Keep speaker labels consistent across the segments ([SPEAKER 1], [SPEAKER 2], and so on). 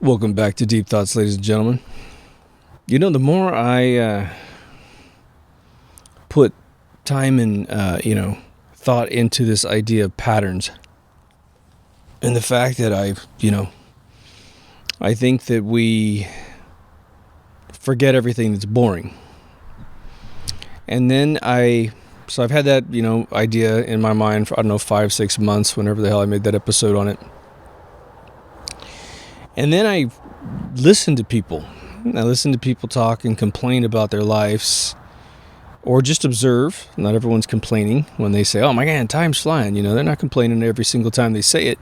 [SPEAKER 1] Welcome back to Deep Thoughts, ladies and gentlemen. You know, the more I put time and, thought into this idea of patterns and the fact that I think that we forget everything that's boring. And then I've had that, idea in my mind for, 5-6 months, whenever the hell I made that episode on it. And then I listened to people. I listened to people talk and complain about their lives, or just observe. Not everyone's complaining when they say, oh my God, time's flying. They're not complaining every single time they say it.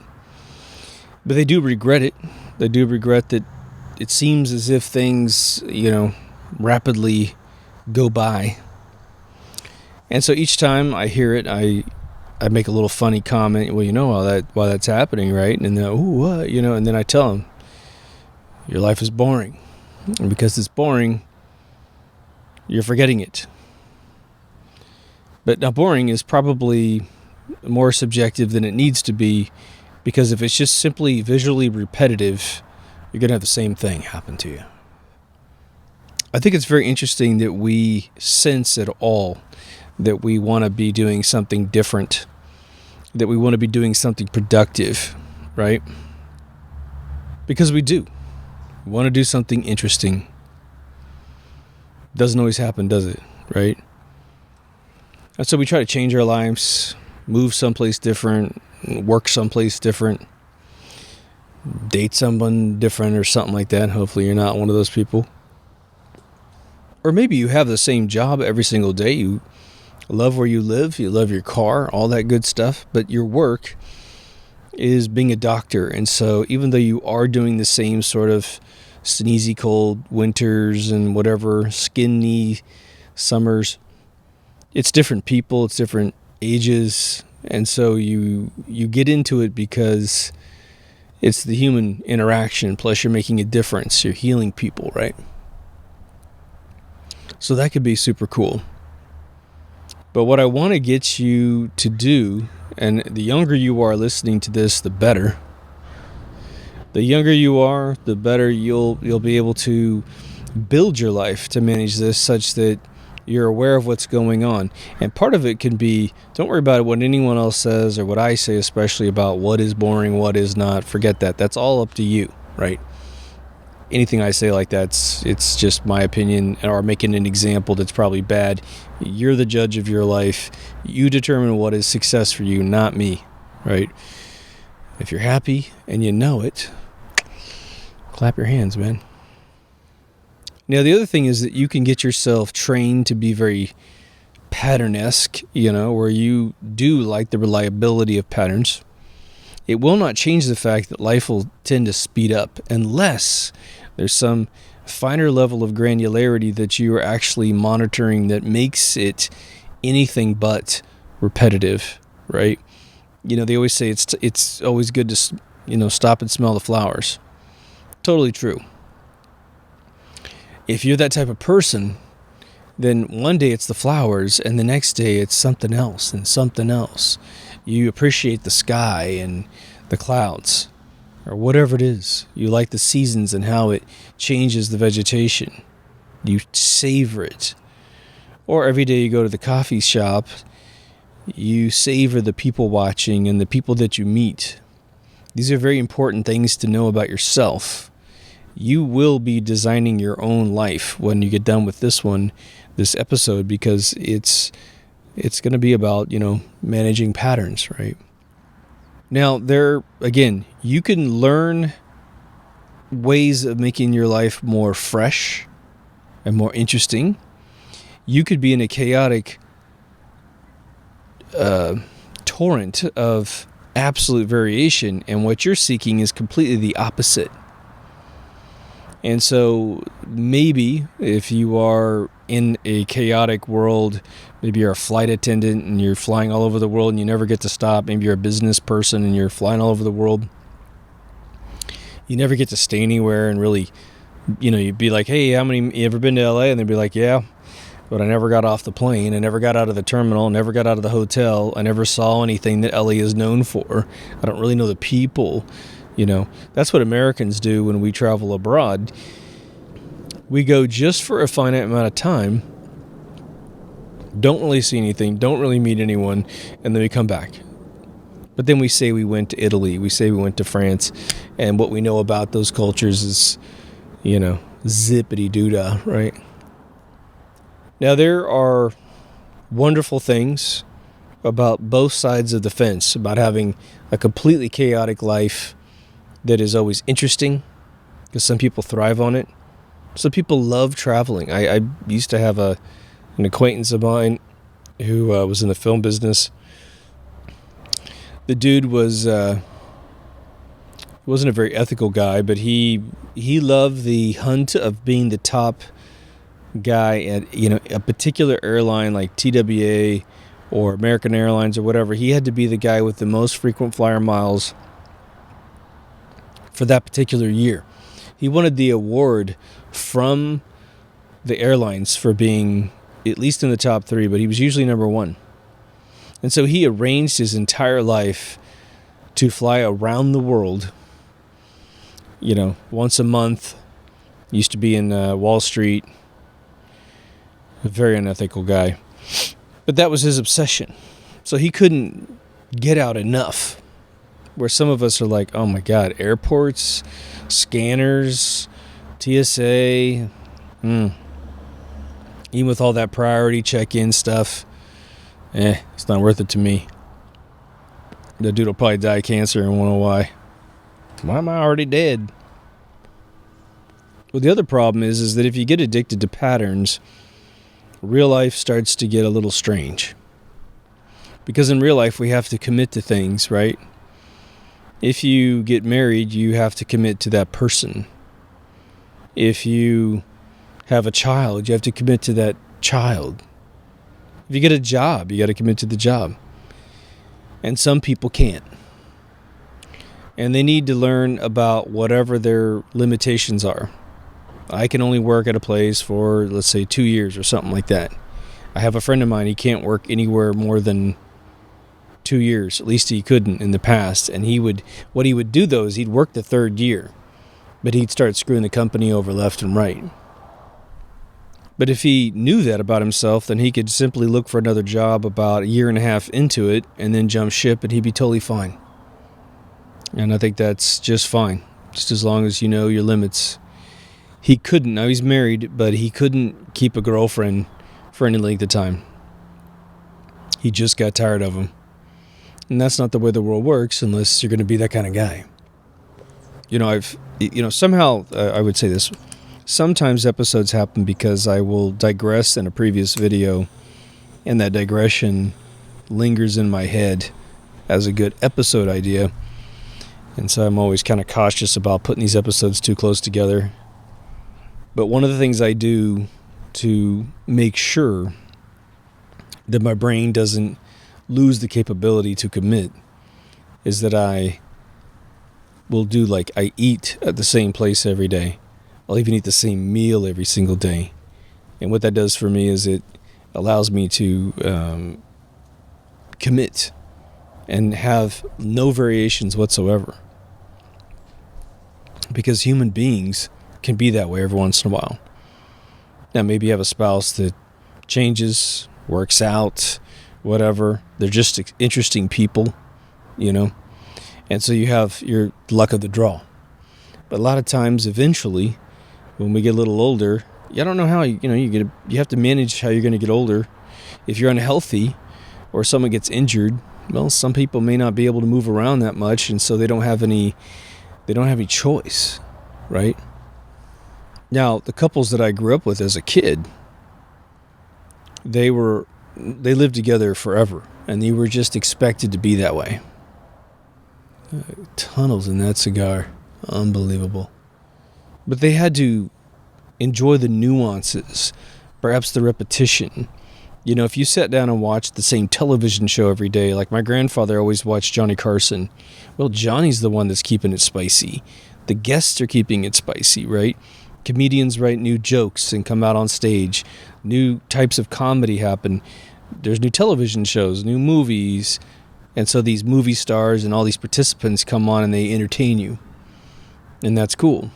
[SPEAKER 1] But they do regret it. They do regret that it seems as if things, rapidly go by. And so each time I hear it, I make a little funny comment. Well, why that's happening, right? And then, what? And then I tell them, your life is boring. And because it's boring, you're forgetting it. But now boring is probably more subjective than it needs to be, because if it's just simply visually repetitive, you're going to have the same thing happen to you. I think it's very interesting that we sense at all that we want to be doing something different, that we want to be doing something productive, right? Because we do. We want to do something interesting. Doesn't always happen, does it? Right? And so we try to change our lives, move someplace different, work someplace different, date someone different or something like that. Hopefully you're not one of those people. Or maybe you have the same job every single day. You love where you live. You love your car, all that good stuff. But your work is being a doctor. And so even though you are doing the same sort of sneezy cold winters and whatever, skinny summers, it's different people, it's different ages. And so you get into it because it's the human interaction, plus you're making a difference. You're healing people, right? So that could be super cool. But what I want to get you to do, and the younger you are listening to this, the better. The younger you are, the better you'll be able to build your life to manage this, such that you're aware of what's going on. And part of it can be, don't worry about what anyone else says or what I say, especially about what is boring, what is not. Forget that. That's all up to you, right? Anything I say like that, it's just my opinion, or making an example that's probably bad. You're the judge of your life. You determine what is success for you, not me, right? If you're happy and you know it, clap your hands, man. Now, the other thing is that you can get yourself trained to be very pattern-esque, where you do like the reliability of patterns. It will not change the fact that life will tend to speed up unless there's some finer level of granularity that you are actually monitoring that makes it anything but repetitive, right? They always say it's always good to, stop and smell the flowers. Totally true. If you're that type of person, then one day it's the flowers and the next day it's something else and something else. You appreciate the sky and the clouds or whatever it is. You like the seasons and how it changes the vegetation. You savor it. Or every day you go to the coffee shop, you savor the people watching and the people that you meet. These are very important things to know about yourself. You will be designing your own life when you get done with this episode, because it's going to be about, managing patterns, right? Now, you can learn ways of making your life more fresh and more interesting. You could be in a chaotic torrent of absolute variation, and what you're seeking is completely the opposite. And so maybe if you are in a chaotic world, maybe you're a flight attendant and you're flying all over the world and you never get to stop. Maybe you're a business person and you're flying all over the world. You never get to stay anywhere and really, you'd be like, hey, you ever been to LA? And they'd be like, yeah, but I never got off the plane. I never got out of the terminal, never got out of the hotel. I never saw anything that LA is known for. I don't really know the people. That's what Americans do when we travel abroad. We go just for a finite amount of time, don't really see anything, don't really meet anyone, and then we come back. But then we say we went to Italy, we say we went to France, and what we know about those cultures is, zippity-doo-dah, right? Now, there are wonderful things about both sides of the fence, about having a completely chaotic life that is always interesting, because some people thrive on it. Some people love traveling. I used to have an acquaintance of mine who was in the film business. The dude wasn't a very ethical guy, but he loved the hunt of being the top guy at a particular airline like TWA or American Airlines or whatever. He had to be the guy with the most frequent flyer miles for that particular year. He wanted the award from the airlines for being at least in the top 3, but he was usually number 1. And so he arranged his entire life to fly around the world, once a month. Used to be in Wall Street. A very unethical guy. But that was his obsession. So he couldn't get out enough. Where some of us are like, oh my God, airports, scanners, TSA, even with all that priority check-in stuff, it's not worth it to me. The dude will probably die of cancer and wonder why. Why am I already dead? Well, the other problem is that if you get addicted to patterns, real life starts to get a little strange. Because in real life, we have to commit to things, right? If you get married, you have to commit to that person. If you have a child, you have to commit to that child. If you get a job, you got to commit to the job. And some people can't. And they need to learn about whatever their limitations are. I can only work at a place for, let's say, 2 years or something like that. I have a friend of mine, he can't work anywhere more than 2 years. At least he couldn't in the past. And what he would do though is he'd work the 3rd year, but he'd start screwing the company over left and right. But if he knew that about himself, then he could simply look for another job about 1.5 years into it and then jump ship, and he'd be totally fine. And I think that's just fine, just as long as you know your limits. He couldn't, now he's married, but he couldn't keep a girlfriend for any length of time. He just got tired of him. And that's not the way the world works unless you're going to be that kind of guy. Somehow, I would say this. Sometimes episodes happen because I will digress in a previous video, and that digression lingers in my head as a good episode idea. And so I'm always kind of cautious about putting these episodes too close together. But one of the things I do to make sure that my brain doesn't lose the capability to commit is that I will do I eat at the same place every day. I'll even eat the same meal every single day. And what that does for me is it allows me to commit and have no variations whatsoever. Because human beings can be that way every once in a while. Now, maybe you have a spouse that changes, works out, whatever. They're just interesting people, And so you have your luck of the draw. But a lot of times, eventually, when we get a little older, I don't know how, you have to manage how you're going to get older. If you're unhealthy or someone gets injured, well, some people may not be able to move around that much, and so they don't have any choice, right? Now, the couples that I grew up with as a kid, they lived together forever, and they were just expected to be that way. Tunnels in that cigar. Unbelievable. But they had to enjoy the nuances, perhaps the repetition. If you sat down and watched the same television show every day, like my grandfather always watched Johnny Carson, well, Johnny's the one that's keeping it spicy. The guests are keeping it spicy, right? Comedians write new jokes and come out on stage. New types of comedy happen. There's new television shows, new movies. And so these movie stars and all these participants come on and they entertain you. And that's cool.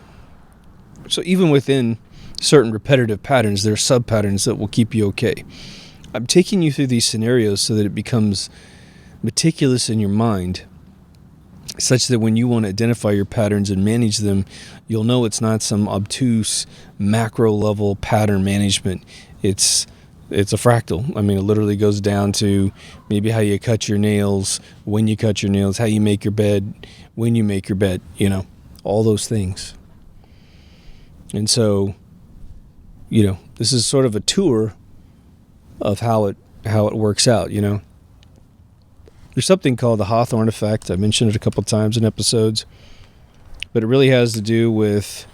[SPEAKER 1] So even within certain repetitive patterns, there are sub-patterns that will keep you okay. I'm taking you through these scenarios so that it becomes meticulous in your mind, such that when you want to identify your patterns and manage them, you'll know it's not some obtuse macro level pattern management. It's a fractal. I mean, it literally goes down to maybe how you cut your nails, when you cut your nails, how you make your bed, when you make your bed, all those things. And so, this is sort of a tour of how it works out, There's something called the Hawthorne effect. I mentioned it a couple times in episodes, but it really has to do with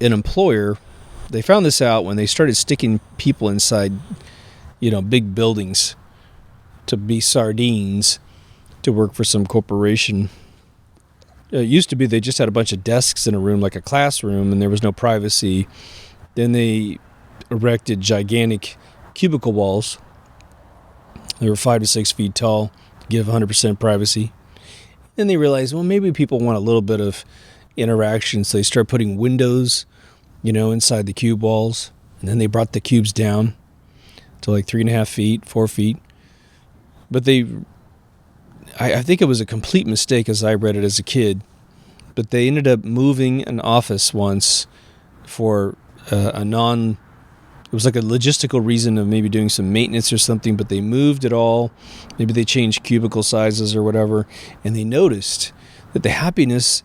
[SPEAKER 1] an employer. They found this out when they started sticking people inside, big buildings to be sardines to work for some corporation. It used to be they just had a bunch of desks in a room like a classroom and there was no privacy. Then they erected gigantic cubicle walls. They were 5 to 6 feet tall to give 100% privacy. Then they realized, well, maybe people want a little bit of interaction, so they start putting windows, inside the cube walls. And then they brought the cubes down to like 3.5 feet, 4 feet. But I think it was a complete mistake as I read it as a kid. But they ended up moving an office once for it was like a logistical reason of maybe doing some maintenance or something, but they moved it all. Maybe they changed cubicle sizes or whatever, and they noticed that the happiness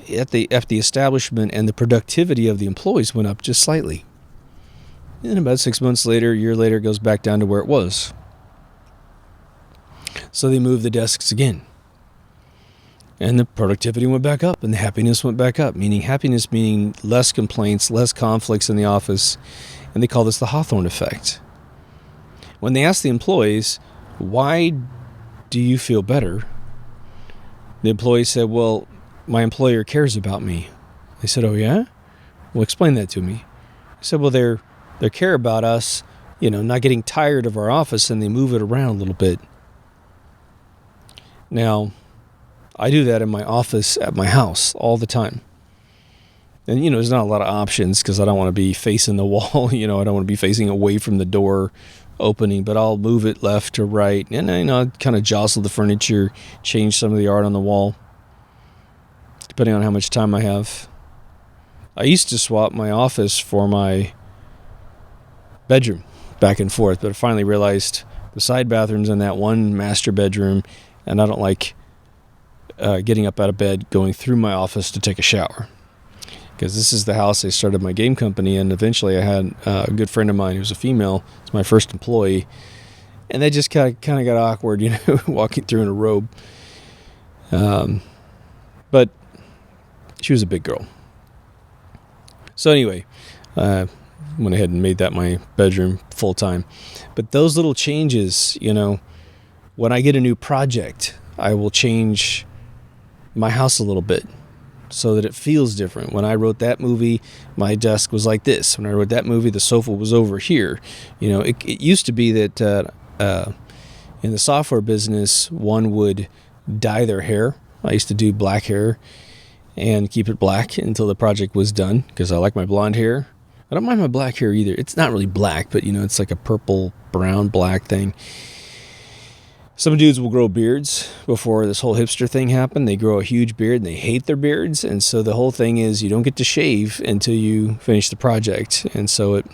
[SPEAKER 1] at the establishment and the productivity of the employees went up just slightly. And about 6 months later, a year later, it goes back down to where it was. So they moved the desks again. And the productivity went back up, and the happiness went back up, meaning less complaints, less conflicts in the office, and they call this the Hawthorne effect. When they asked the employees, why do you feel better? The employees said, well, my employer cares about me. They said, oh yeah? Well, explain that to me. I said, well, they care about us, not getting tired of our office, and they move it around a little bit. Now, I do that in my office at my house all the time. And, there's not a lot of options because I don't want to be facing the wall. I don't want to be facing away from the door opening, but I'll move it left to right. And, I kind of jostle the furniture, change some of the art on the wall, depending on how much time I have. I used to swap my office for my bedroom back and forth, but I finally realized the side bathroom's in that one master bedroom, and I don't like getting up out of bed, going through my office to take a shower. Because this is the house I started my game company in. Eventually I had a good friend of mine who was a female. It's my first employee. And that just kind of got awkward, walking through in a robe. But she was a big girl. So anyway, went ahead and made that my bedroom full time. But those little changes, when I get a new project, I will change my house a little bit so that it feels different. When I wrote that movie, my desk was like this. When I wrote that movie, the sofa was over here. It used to be that in the software business, one would dye their hair. I used to do black hair and keep it black until the project was done because I like my blonde hair. I don't mind my black hair either. It's not really black, but it's like a purple, brown, black thing. Some dudes will grow beards before this whole hipster thing happened. They grow a huge beard and they hate their beards. And so the whole thing is you don't get to shave until you finish the project. And so it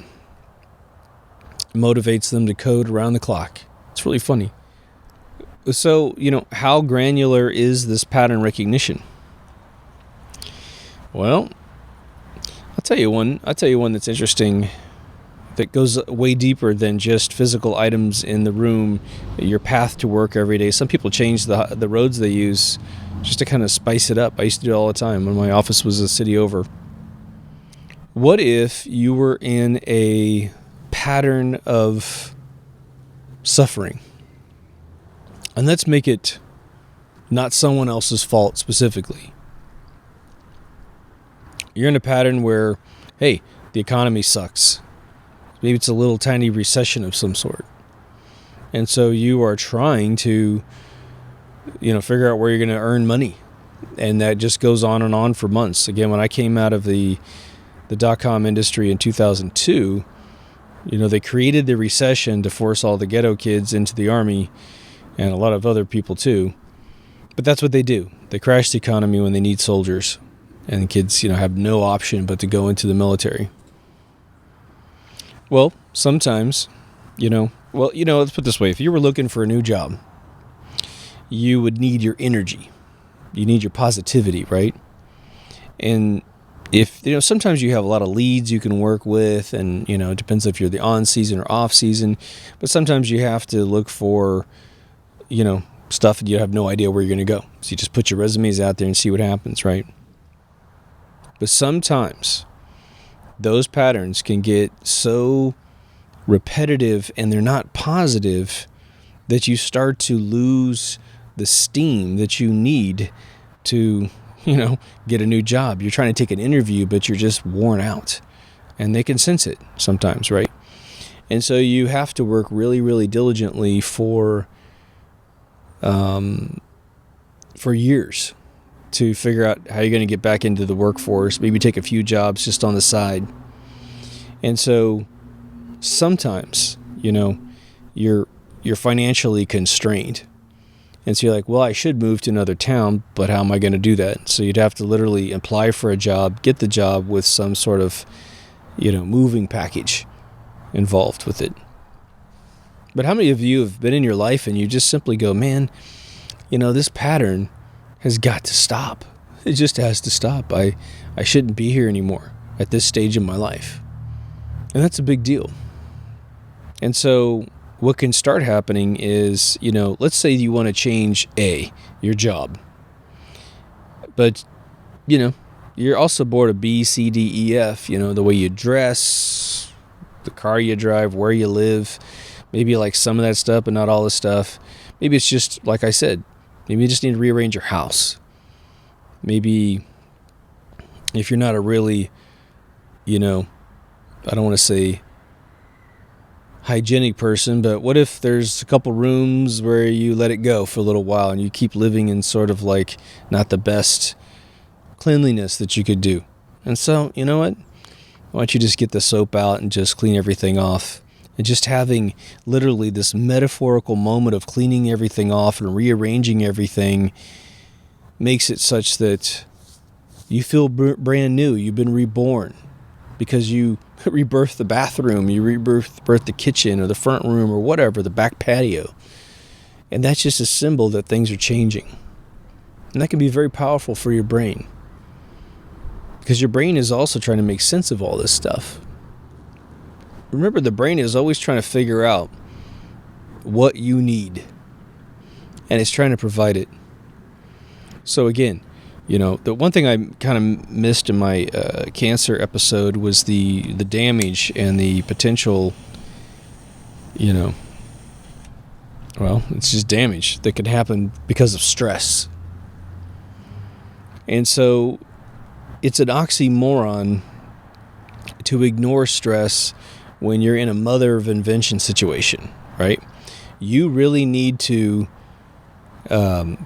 [SPEAKER 1] motivates them to code around the clock. It's really funny. So, how granular is this pattern recognition? Well, I'll tell you one that's interesting that goes way deeper than just physical items in the room, your path to work every day. Some people change the roads they use just to kind of spice it up. I used to do it all the time when my office was a city over. What if you were in a pattern of suffering? And let's make it not someone else's fault specifically. You're in a pattern where, hey, the economy sucks. Maybe it's a little tiny recession of some sort. And so you are trying to, figure out where you're going to earn money. And that just goes on and on for months. Again, when I came out of the dot-com industry in 2002, they created the recession to force all the ghetto kids into the army, and a lot of other people too. But that's what they do. They crash the economy when they need soldiers, and kids, have no option but to go into the military. Well, sometimes, let's put it this way. If you were looking for a new job, you would need your energy. You need your positivity, right? And if, sometimes you have a lot of leads you can work with, and, it depends if you're the on season or off season, but sometimes you have to look for, stuff and you have no idea where you're going to go. So you just put your resumes out there and see what happens, right? But sometimes those patterns can get so repetitive and they're not positive that you start to lose the steam that you need to, get a new job. You're trying to take an interview, but you're just worn out. And they can sense it sometimes, right? And so you have to work really, really diligently for years to figure out how you're going to get back into the workforce, maybe take a few jobs just on the side. And so sometimes, you're financially constrained. And so you're like, well, I should move to another town, but how am I going to do that? So you'd have to literally apply for a job, get the job with some sort of, moving package involved with it. But how many of you have been in your life and you just simply go, man, this pattern has got to stop. It just has to stop. I shouldn't be here anymore at this stage in my life. And that's a big deal. And so what can start happening is, let's say you want to change your job. But, you're also bored of B, C, D, E, F, the way you dress, the car you drive, where you live. Maybe you like some of that stuff, but not all the stuff. Maybe it's just, like I said, maybe you just need to rearrange your house. Maybe if you're not a really, I don't want to say hygienic person, but what if there's a couple rooms where you let it go for a little while and you keep living in sort of like not the best cleanliness that you could do? And so, you know what? Why don't you just get the soap out and just clean everything off? And just having literally this metaphorical moment of cleaning everything off and rearranging everything makes it such that you feel brand new. You've been reborn because you rebirthed the bathroom, you rebirthed the kitchen or the front room or whatever, the back patio. And that's just a symbol that things are changing. And that can be very powerful for your brain, because your brain is also trying to make sense of all this stuff. Remember, the brain is always trying to figure out what you need, and it's trying to provide it. So again, the one thing I kind of missed in my cancer episode was the damage and the potential, it's just damage that could happen because of stress. And so it's an oxymoron to ignore stress when you're in a mother of invention situation, right? You really need to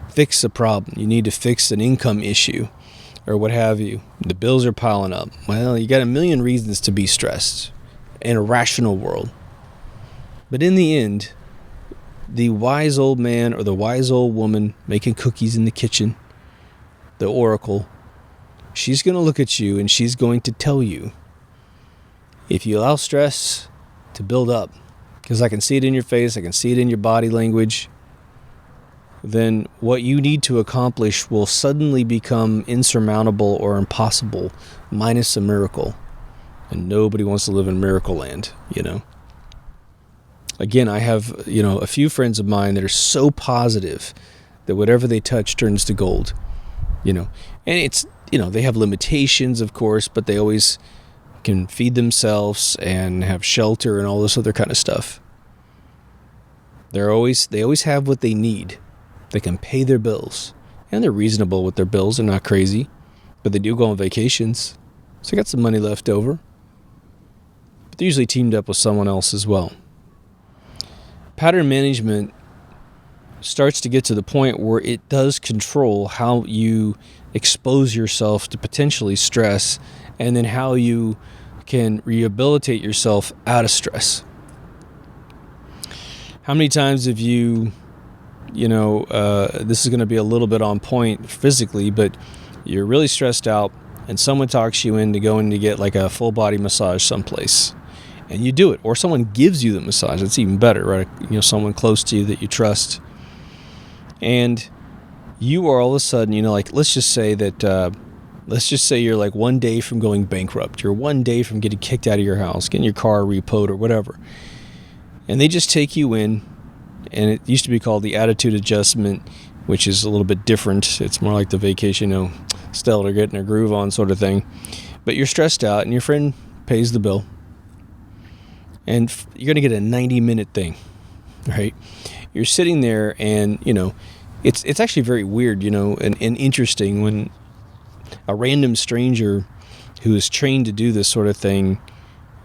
[SPEAKER 1] fix a problem. You need to fix an income issue or what have you. The bills are piling up. Well, you got a million reasons to be stressed in a rational world. But in the end, the wise old man or the wise old woman making cookies in the kitchen, the oracle, she's going to look at you and she's going to tell you, if you allow stress to build up, because I can see it in your face, I can see it in your body language, then what you need to accomplish will suddenly become insurmountable or impossible, minus a miracle. And nobody wants to live in miracle land, Again, I have, a few friends of mine that are so positive that whatever they touch turns to gold, And it's, they have limitations, of course, but they always can feed themselves and have shelter and all this other kind of stuff. They always have what they need. They can pay their bills, and they're reasonable with their bills. They're not crazy, but they do go on vacations, so they got some money left over. But they're usually teamed up with someone else as well. Pattern management starts to get to the point where it does control how you expose yourself to potentially stress, and then how you can rehabilitate yourself out of stress. How many times have you, this is going to be a little bit on point physically, but you're really stressed out and someone talks you into going to get like a full body massage someplace, and you do it, or someone gives you the massage. It's even better, right? Someone close to you that you trust, and you are all of a sudden, let's just say you're like one day from going bankrupt. You're one day from getting kicked out of your house, getting your car repoed or whatever. And they just take you in, and it used to be called the attitude adjustment, which is a little bit different. It's more like the vacation, Stella getting a groove on sort of thing. But you're stressed out, and your friend pays the bill. And you're going to get a 90-minute thing, right? You're sitting there, and, it's actually very weird, and interesting when a random stranger who is trained to do this sort of thing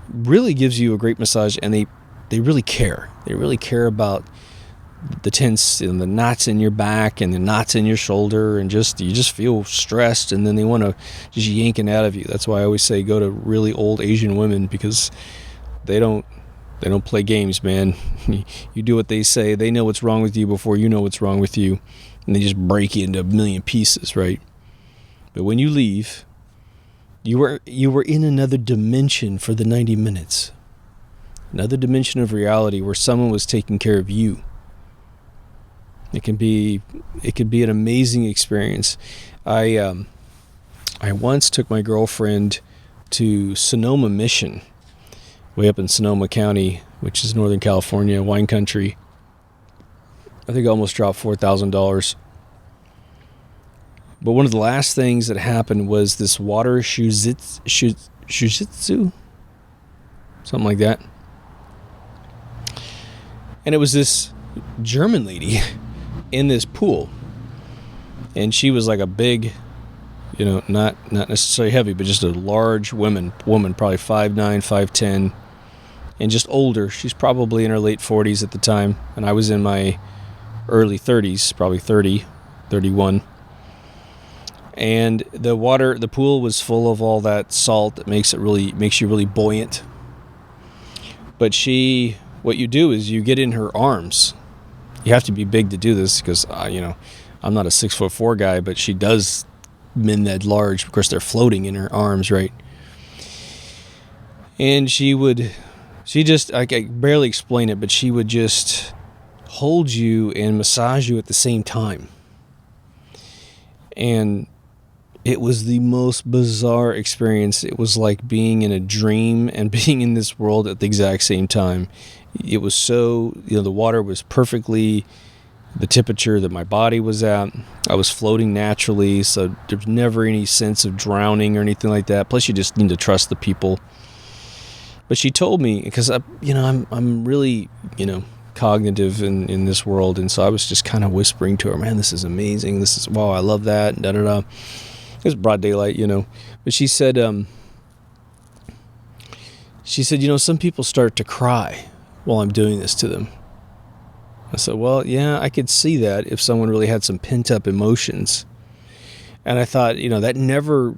[SPEAKER 1] really gives you a great massage, and they really care. They really care about the tense and the knots in your back and the knots in your shoulder, and you just feel stressed, and then they want to just yank it out of you. That's why I always say go to really old Asian women, because they don't play games, man. You do what they say. They know what's wrong with you before you know what's wrong with you, and they just break you into a million pieces, right? But when you leave, you were in another dimension for the 90 minutes. Another dimension of reality where someone was taking care of you. It can be an amazing experience. I once took my girlfriend to Sonoma Mission, way up in Sonoma County, which is Northern California, wine country. I think I almost dropped $4,000. But one of the last things that happened was this water shujitsu, something like that. And it was this German lady in this pool. And she was like a big, not necessarily heavy, but just a large woman, probably 5'9", 5'10", and just older. She's probably in her late 40s at the time, and I was in my early 30s, probably 30, 31. And the pool was full of all that salt that makes you really buoyant. But what you do is you get in her arms. You have to be big to do this, because I'm not a 6'4" guy, but she does men that large. Of course, they're floating in her arms, right? And I can barely explain it, but she would just hold you and massage you at the same time. And it was the most bizarre experience. It was like being in a dream and being in this world at the exact same time. It was so, the water was perfectly the temperature that my body was at. I was floating naturally, so there's never any sense of drowning or anything like that. Plus, you just need to trust the people. But she told me, because I'm really, cognitive in this world, and so I was just kind of whispering to her, man, this is amazing. This is, wow, I love that, and da-da-da. It was broad daylight, But she said, some people start to cry while I'm doing this to them. I said, well, yeah, I could see that if someone really had some pent-up emotions. And I thought, that never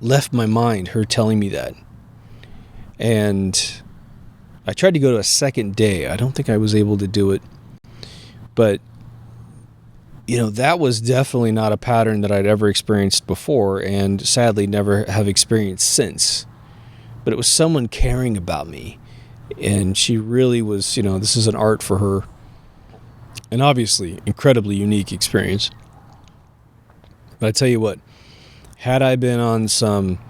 [SPEAKER 1] left my mind, her telling me that. And I tried to go to a second day. I don't think I was able to do it. But, that was definitely not a pattern that I'd ever experienced before, and sadly never have experienced since. But it was someone caring about me. And she really was, this is an art for her. And obviously, incredibly unique experience. But I tell you what, had I been on some,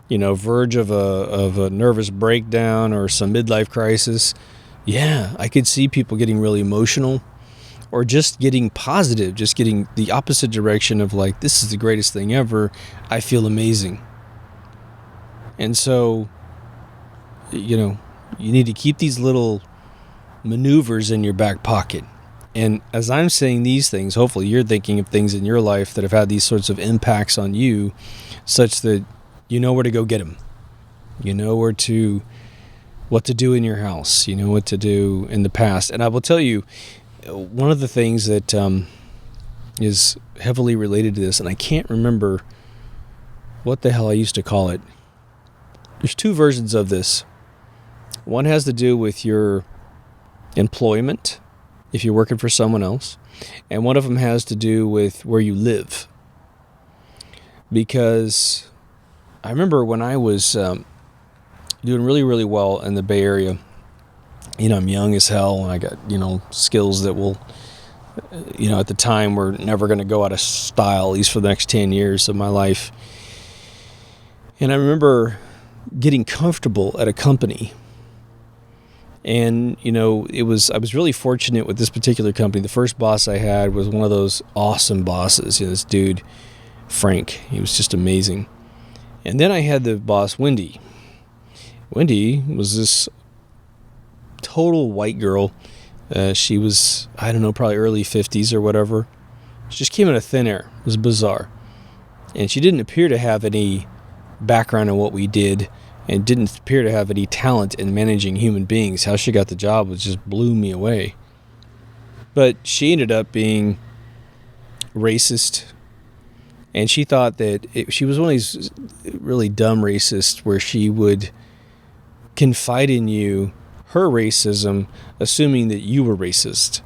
[SPEAKER 1] verge of a nervous breakdown or some midlife crisis, yeah, I could see people getting really emotional, or just getting positive, just getting the opposite direction of like, this is the greatest thing ever. I feel amazing. And so, you need to keep these little maneuvers in your back pocket. And as I'm saying these things, hopefully you're thinking of things in your life that have had these sorts of impacts on you, such that you know where to go get them. You know what to do in your house. You know what to do in the past. And I will tell you, one of the things that is heavily related to this, and I can't remember what the hell I used to call it. There's two versions of this. One has to do with your employment, if you're working for someone else, and one of them has to do with where you live. Because I remember when I was doing really, really well in the Bay Area, I'm young as hell, and I got, skills that will, at the time were never going to go out of style, at least for the next 10 years of my life. And I remember getting comfortable at a company. And, I was really fortunate with this particular company. The first boss I had was one of those awesome bosses. This dude, Frank, he was just amazing. And then I had the boss, Wendy. Wendy was this total white girl. She was, probably early 50s or whatever. She just came out of thin air. It was bizarre. And she didn't appear to have any background in what we did, and didn't appear to have any talent in managing human beings. How she got the job just blew me away. But she ended up being racist, and she thought that she was one of these really dumb racists where she would confide in you her racism, assuming that you were racist,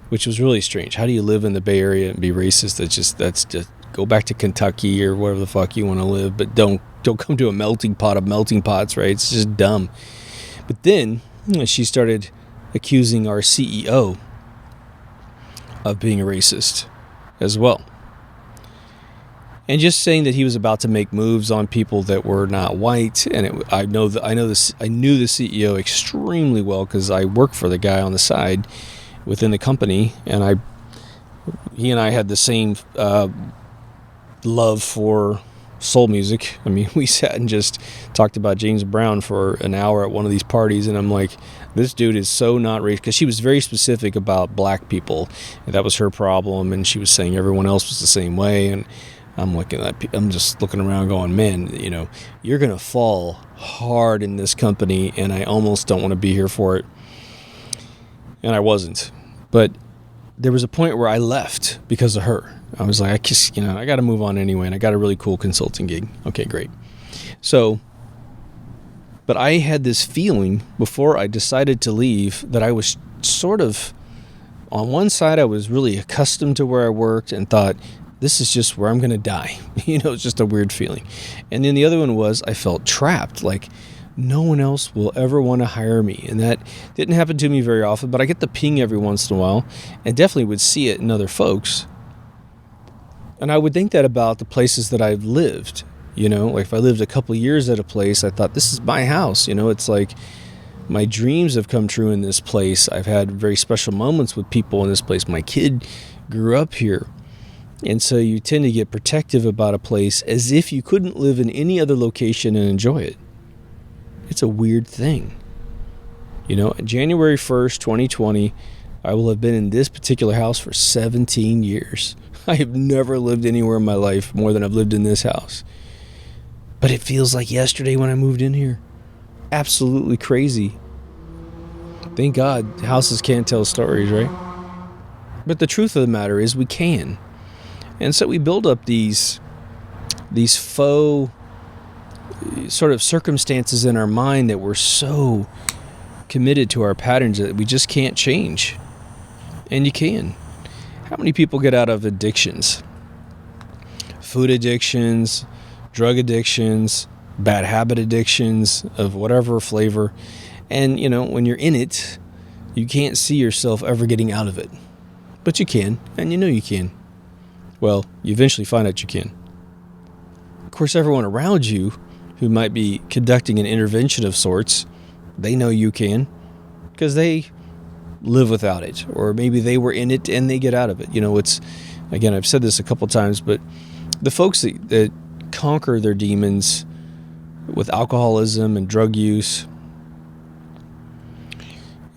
[SPEAKER 1] which was really strange. How do you live in the Bay Area and be racist? That's just go back to Kentucky or wherever the fuck you want to live, but don't come to a melting pot of melting pots, right? It's just dumb. But then she started accusing our CEO of being a racist as well. And just saying that he was about to make moves on people that were not white. And I knew the CEO extremely well because I worked for the guy on the side within the company, and he and I had the same love for soul music. I mean, we sat and just talked about James Brown for an hour at one of these parties, and I'm like, this dude is so not racist, because she was very specific about black people, and that was her problem, and she was saying everyone else was the same way. And I'm just looking around going, man, you're gonna fall hard in this company, and I almost don't want to be here for it. And I wasn't, but there was a point where I left because of her. I was like, I got to move on anyway, and I got a really cool consulting gig. Okay, great. So, but I had this feeling before I decided to leave that I was sort of, on one side, I was really accustomed to where I worked and thought, this is just where I'm going to die. It's just a weird feeling. And then the other one was I felt trapped, like no one else will ever want to hire me. And that didn't happen to me very often, but I get the ping every once in a while, and definitely would see it in other folks. And I would think that about the places that I've lived. Like if I lived a couple of years at a place, I thought, this is my house. It's like my dreams have come true in this place. I've had very special moments with people in this place. My kid grew up here. And so you tend to get protective about a place as if you couldn't live in any other location and enjoy it. It's a weird thing. January 1st, 2020, I will have been in this particular house for 17 years. I have never lived anywhere in my life more than I've lived in this house. But it feels like yesterday when I moved in here. Absolutely crazy. Thank God houses can't tell stories, right? But the truth of the matter is we can. And so we build up these faux sort of circumstances in our mind that we're so committed to our patterns that we just can't change. And you can. How many people get out of addictions? Food addictions, drug addictions, bad habit addictions of whatever flavor. And, when you're in it, you can't see yourself ever getting out of it. But you can, and you can. Well, you eventually find out you can. Of course, everyone around you who might be conducting an intervention of sorts, they know you can because they live without it, or maybe they were in it and they get out of it. It's, again, I've said this a couple times, but the folks that conquer their demons with alcoholism and drug use,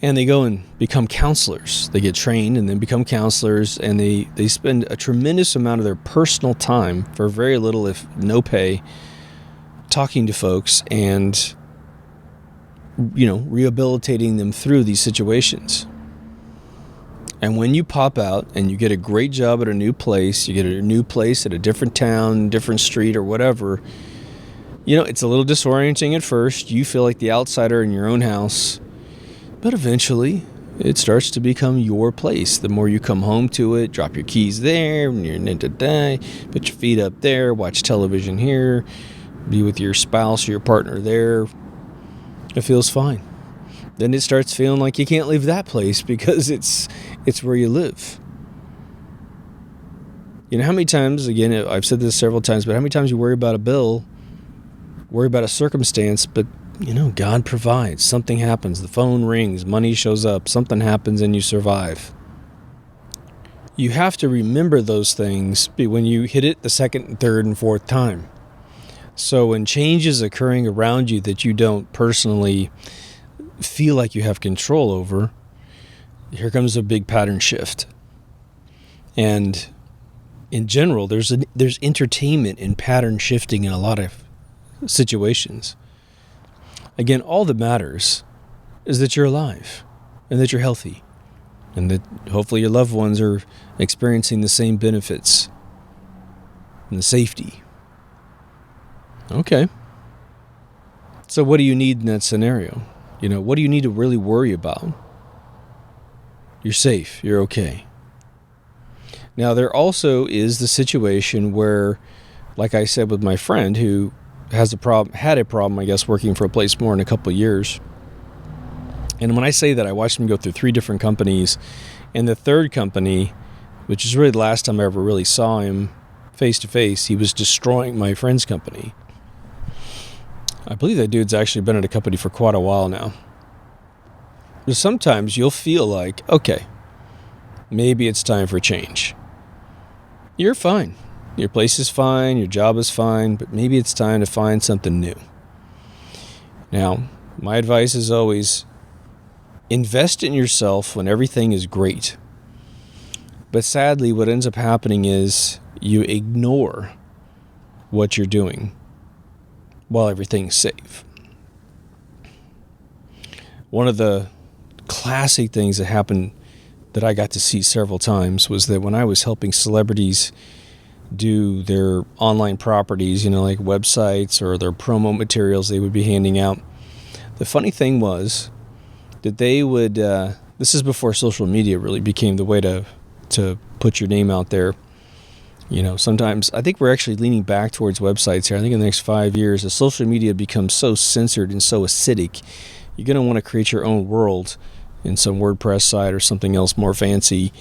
[SPEAKER 1] and they go and become counselors. They get trained and then become counselors, and they spend a tremendous amount of their personal time for very little, if no pay, talking to folks and, rehabilitating them through these situations. And when you pop out and you get a great job at a new place, you get a new place at a different town, different street or whatever, it's a little disorienting at first. You feel like the outsider in your own house. But eventually, it starts to become your place. The more you come home to it, drop your keys there, when you're into day, put your feet up there, watch television here, be with your spouse or your partner there, it feels fine. Then it starts feeling like you can't leave that place because it's where you live. How many times, again, I've said this several times, but how many times you worry about a bill, worry about a circumstance, but God provides. Something happens. The phone rings. Money shows up. Something happens and you survive. You have to remember those things when you hit it the second, third, and fourth time. So when change is occurring around you that you don't personally feel like you have control over, here comes a big pattern shift. And in general, there's entertainment in pattern shifting in a lot of situations. Again, all that matters is that you're alive and that you're healthy and that hopefully your loved ones are experiencing the same benefits and the safety. Okay. So what do you need in that scenario? What do you need to really worry about? You're safe. You're okay. Now, there also is the situation where, like I said with my friend who had a problem, I guess, working for a place more in a couple of years. And when I say that, I watched him go through 3 different companies. And the third company, which is really the last time I ever really saw him face to face, he was destroying my friend's company. I believe that dude's actually been at a company for quite a while now. But sometimes you'll feel like, okay, maybe it's time for change. You're fine. Your place is fine, your job is fine, but maybe it's time to find something new. Now, my advice is always invest in yourself when everything is great. But sadly, what ends up happening is you ignore what you're doing while everything's safe. One of the classic things that happened that I got to see several times was that when I was helping celebrities do their online properties, like websites or their promo materials they would be handing out. The funny thing was that they would, this is before social media really became the way to put your name out there. Sometimes I think we're actually leaning back towards websites here. I think in the next 5 years, as social media becomes so censored and so acidic, you're going to want to create your own world in some WordPress site or something else more fancy,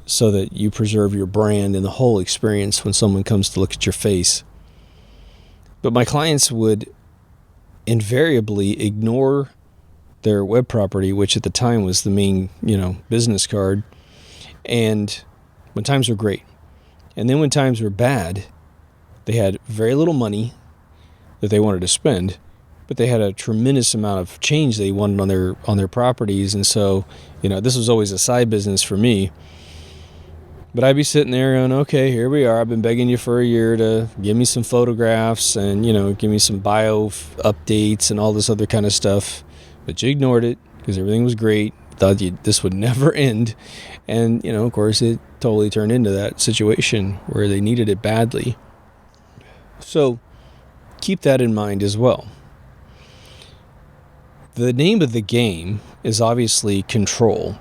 [SPEAKER 1] so that you preserve your brand and the whole experience when someone comes to look at your face. But my clients would invariably ignore their web property, which at the time was the main, business card, and when times were great. And then when times were bad, they had very little money that they wanted to spend, but they had a tremendous amount of change they wanted on their properties. And so, this was always a side business for me. But I'd be sitting there going, okay, here we are. I've been begging you for a year to give me some photographs and, give me some bio updates and all this other kind of stuff. But you ignored it because everything was great. Thought this would never end. And, of course, it totally turned into that situation where they needed it badly. So keep that in mind as well. The name of the game is obviously control.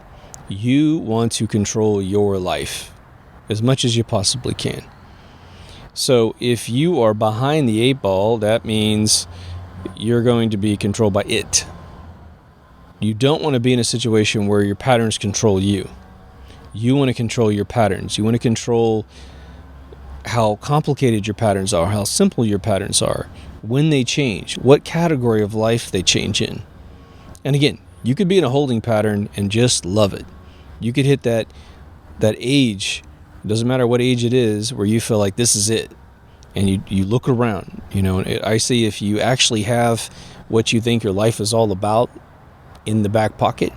[SPEAKER 1] You want to control your life as much as you possibly can. So if you are behind the 8 ball, that means you're going to be controlled by it. You don't want to be in a situation where your patterns control you. You want to control your patterns. You want to control how complicated your patterns are, how simple your patterns are, when they change, what category of life they change in. And again, you could be in a holding pattern and just love it. You could hit that age, it doesn't matter what age it is, where you feel like this is it. And you look around, I say if you actually have what you think your life is all about in the back pocket,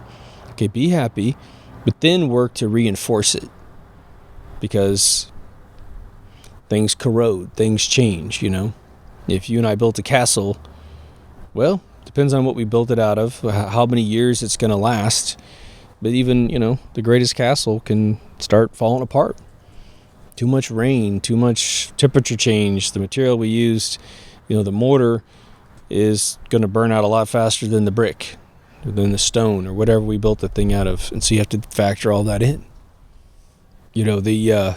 [SPEAKER 1] okay, be happy, but then work to reinforce it. Because things corrode, things change, If you and I built a castle, well, depends on what we built it out of, how many years it's going to last. But even, the greatest castle can start falling apart. Too much rain, too much temperature change. The material we used, the mortar is going to burn out a lot faster than the brick, or than the stone, or whatever we built the thing out of. And so you have to factor all that in. The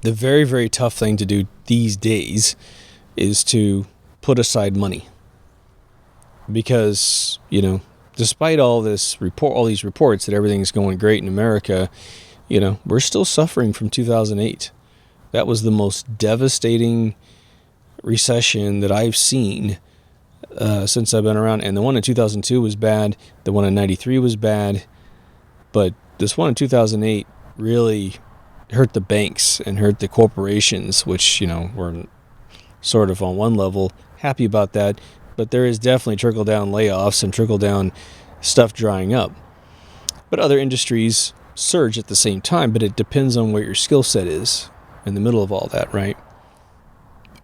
[SPEAKER 1] very, very tough thing to do these days is to put aside money. Because, despite all these reports that everything's going great in America, we're still suffering from 2008. That was the most devastating recession that I've seen since I've been around. And the one in 2002 was bad. The one in 93 was bad. But this one in 2008 really hurt the banks and hurt the corporations, which, were sort of on one level happy about that. But there is definitely trickle-down layoffs and trickle-down stuff drying up. But other industries surge at the same time, but it depends on where your skill set is in the middle of all that, right?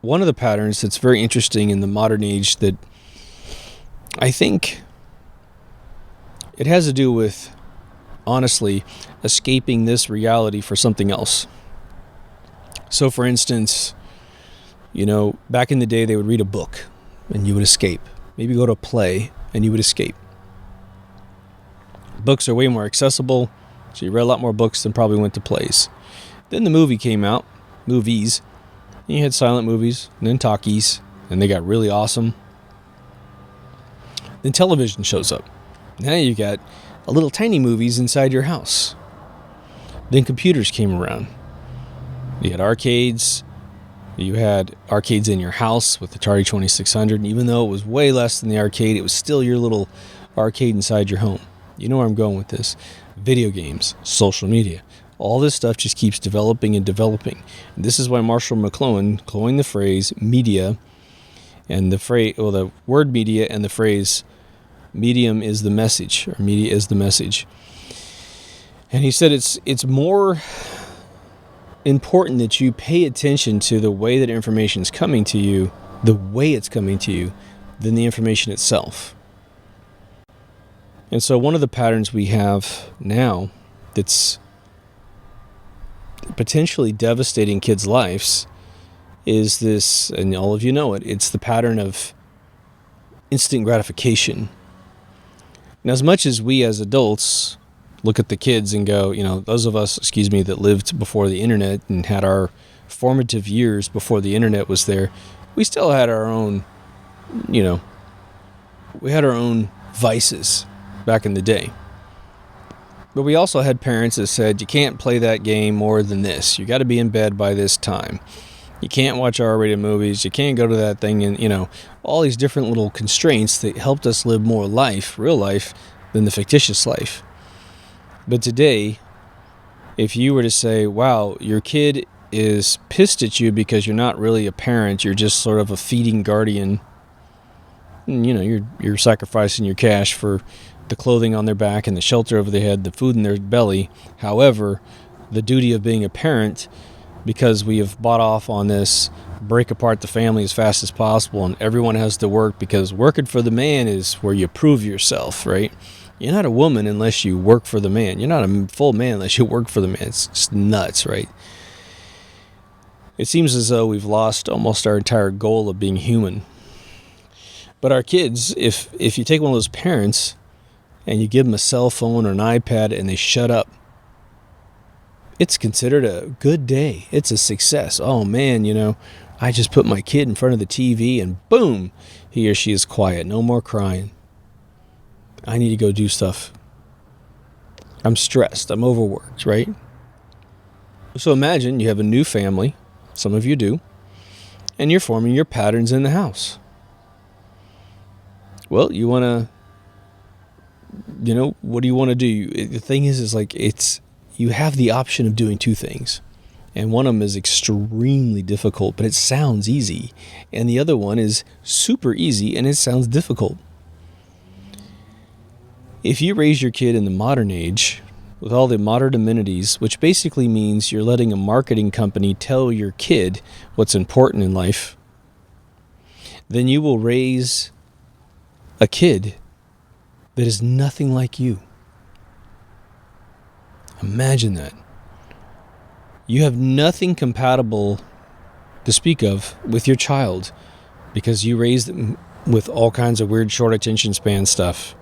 [SPEAKER 1] One of the patterns that's very interesting in the modern age that I think it has to do with, honestly, escaping this reality for something else. So, for instance, back in the day, they would read a book and you would escape. Maybe go to a play and you would escape. Books are way more accessible, so you read a lot more books than probably went to plays. Then the movie came out, movies. And you had silent movies, and then talkies, and they got really awesome. Then television shows up. Now you got a little tiny movies inside your house. Then computers came around. You had arcades. You had arcades in your house with the Atari 2600. And even though it was way less than the arcade, it was still your little arcade inside your home. You know where I'm going with this. Video games, social media. All this stuff just keeps developing and developing. And this is why Marshall McLuhan coined the phrase media and the word media and the phrase medium is the message, or media is the message. And he said it's more important that you pay attention to the way that information is coming to you, the way it's coming to you, than the information itself. And so one of the patterns we have now that's potentially devastating kids' lives is this, and all of you know it, it's the pattern of instant gratification. Now, as much as we as adults look at the kids and go, those of us, that lived before the internet and had our formative years before the internet was there, we still had our own, we had our own vices back in the day. But we also had parents that said, you can't play that game more than this. You got to be in bed by this time. You can't watch R-rated movies. You can't go to that thing. And, all these different little constraints that helped us live more life, real life, than the fictitious life. But today, if you were to say, wow, your kid is pissed at you because you're not really a parent, you're just sort of a feeding guardian, and, you're sacrificing your cash for the clothing on their back and the shelter over their head, the food in their belly. However, the duty of being a parent, because we have bought off on this break apart the family as fast as possible and everyone has to work, because working for the man is where you prove yourself, right? You're not a woman unless you work for the man. You're not a full man unless you work for the man. It's just nuts, right? It seems as though we've lost almost our entire goal of being human. But our kids, if you take one of those parents and you give them a cell phone or an iPad and they shut up, it's considered a good day. It's a success. Oh man, I just put my kid in front of the TV and boom, he or she is quiet. No more crying. I need to go do stuff. I'm stressed. I'm overworked, right? So imagine you have a new family. Some of you do. And you're forming your patterns in the house. Well, you want to, what do you want to do? The thing is you have the option of doing two things. And one of them is extremely difficult, but it sounds easy. And the other one is super easy and it sounds difficult. If you raise your kid in the modern age with all the modern amenities, which basically means you're letting a marketing company tell your kid what's important in life, then you will raise a kid that is nothing like you. Imagine that. You have nothing compatible to speak of with your child because you raised them with all kinds of weird short attention span stuff.